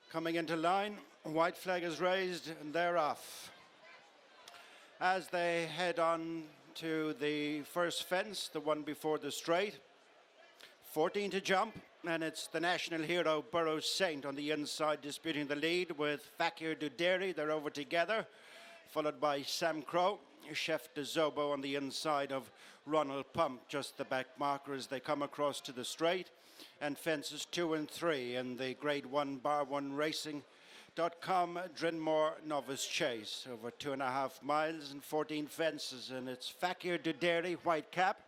Coming into line, white flag is raised and they're off. As they head on to the first fence, the one before the straight, 14 to jump, and it's the national hero Burrows Saint on the inside disputing the lead with Fakir Duderi. They're over together, followed by Sam Crow, Chef de Zobo on the inside of Ronald Pump, just the back marker as they come across to the straight, and fences 2 and 3 in the Grade 1 Bar 1 Racing.com Drinmore Novice Chase, over 2.5 miles and 14 fences, and it's Fakir Duderi, white cap,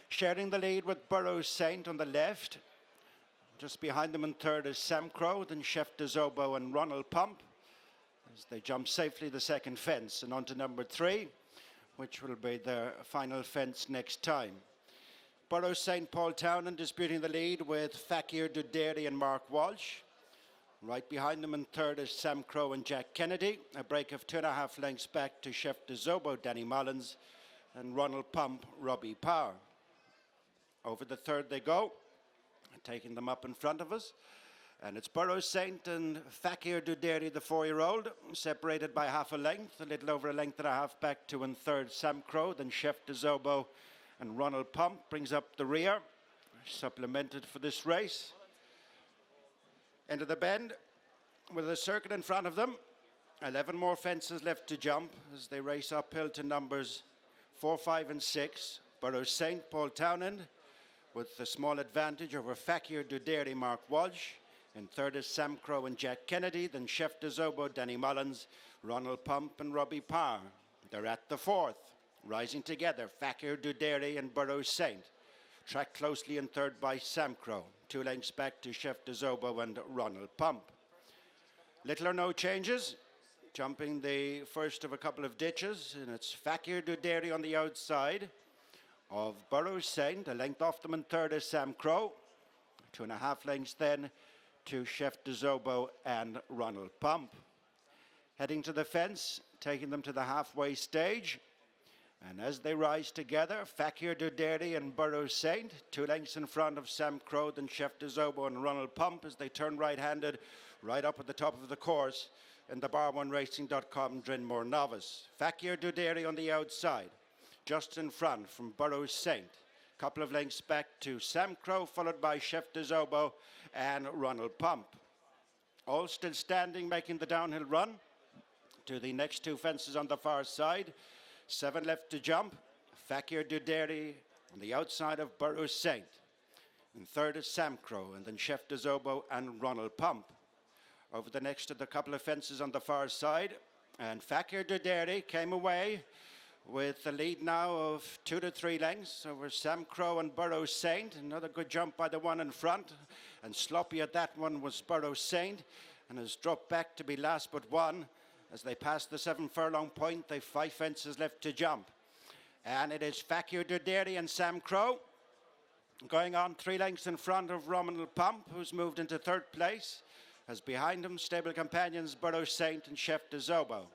sharing the lead with Burrows Saint on the left. Just behind them in third is Sam Crow, then Chef de Zobo and Ronald Pump as they jump safely the second fence and on to number 3, which will be their final fence next time. Burrows Saint Paul Townend disputing the lead with Fakir Duderi and Mark Walsh. Right behind them in third is Sam Crow and Jack Kennedy. A break of 2.5 lengths back to Chef de Zobo, Danny Mullins, and Ronald Pump, Robbie Power. Over the third they go, taking them up in front of us. And it's Burrows Saint and Fakir Duderi, the 4-year-old, separated by half a length, a little over a length and a half back to in third Sam Crow, then Chef de Zobo and Ronald Pump brings up the rear, supplemented for this race. Into the bend with a circuit in front of them. 11 more fences left to jump as they race uphill to numbers 4, 5 and 6. Burrows Saint Paul Townend with the small advantage over Fakir Duderi, Mark Walsh. In third is Sam Crow and Jack Kennedy, then Chef de Zobo, Danny Mullins, Ronald Pump and Robbie Power. They're at the fourth, rising together, Fakir Duderi and Burrows Saint. Tracked closely in third by Sam Crow. 2 lengths back to Chef de Zobo and Ronald Pump. Little or no changes. Jumping the first of a couple of ditches, and it's Fakir Duderi on the outside of Burrows Saint. A length off them in third is Sam Crow. 2.5 lengths then to Chef de Zobo and Ronald Pump. Heading to the fence, taking them to the halfway stage. And as they rise together, Fakir Duderi and Burrows Saint, 2 lengths in front of Sam Crow, then Chef de Zobo and Ronald Pump as they turn right-handed right up at the top of the course in the Bar 1 Racing.com Drinmore Novice. Fakir Duderi on the outside, just in front from Burrows Saint. Couple of lengths back to Sam Crow, followed by Chef de Zobo and Ronald Pump. All still standing, making the downhill run to the next 2 fences on the far side. 7 left to jump. Fakir Duderi on the outside of Burrows Saint. In third is Sam Crow, and then Chef de Zobo and Ronald Pump. Over the next of the couple of fences on the far side, and Fakir Duderi came away with the lead now of 2 to 3 lengths over Sam Crow and Burrows Saint. Another good jump by the one in front, and sloppy at that one was Burrows Saint, and has dropped back to be last but one. As they pass the 7 furlong point, they've 5 fences left to jump. And it is Fakir Duderi and Sam Crow going on 3 lengths in front of Ronald Pump, who's moved into third place. As behind him, stable companions Burrows Saint and Chef de Zobo.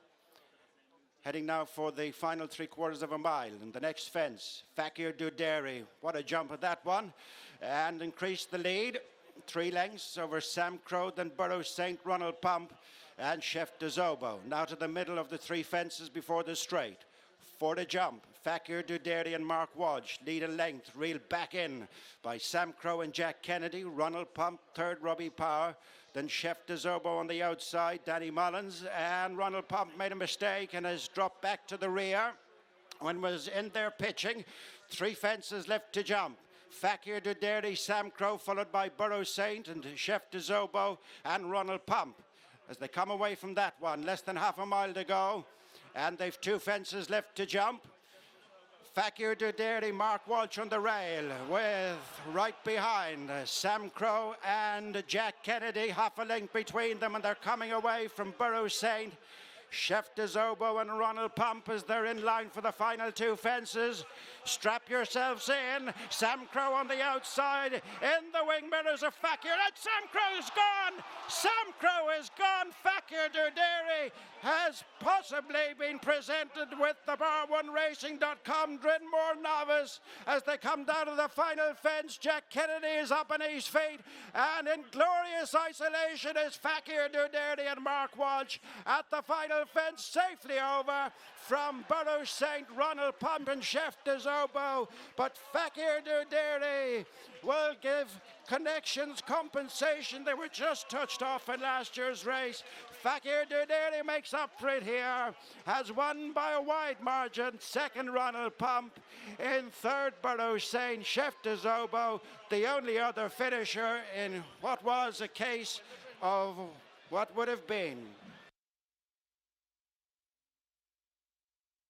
Heading now for the final 3/4 of a mile. And the next fence, Fakir Duderi. What a jump at that one. And increased the lead. 3 lengths over Sam Crow, then Burrows Saint, Ronald Pump, and Chef de Zobo. Now to the middle of the 3 fences before the straight. 4 to jump. Fakir Duderi and Mark Walsh lead a length, reeled back in by Sam Crow and Jack Kennedy. Ronald Pump, third Robbie Power. Then Chef de Zobo on the outside, Danny Mullins. And Ronald Pump made a mistake and has dropped back to the rear when was in there pitching. 3 fences left to jump. Fakir Duderi, Sam Crow, followed by Burrows Saint and Chef de Zobo and Ronald Pump. As they come away from that one, less than half a mile to go. And they've 2 fences left to jump. Fakir Duderi, Mark Walsh on the rail with right behind Sam Crow and Jack Kennedy, half a length between them, and they're coming away from Burrows Saint. Chef de Zobo and Ronald Pump as they're in line for the final two fences. Strap yourselves in. Sam Crow on the outside. In the wing mirrors of Fakir. And Sam Crow's gone! Sam Crow is gone. Fakir Durderi has possibly been presented with the bar1racing.com Drinmore Novice as they come down to the final fence. Jack Kennedy is up on his feet, and in glorious isolation is Fakir Durderi and Mark Walsh at the final fence, safely over from Burrow St. Ronald Pump and Chef de Zobo. But Fakir Durderi will give Connections compensation. They were just touched off in last year's race. Fakir Durderi makes up for it here, has won by a wide margin. Second, Ronald Pump. In third, Burrow St. Chef de Zobo, the only other finisher in what was a case of what would have been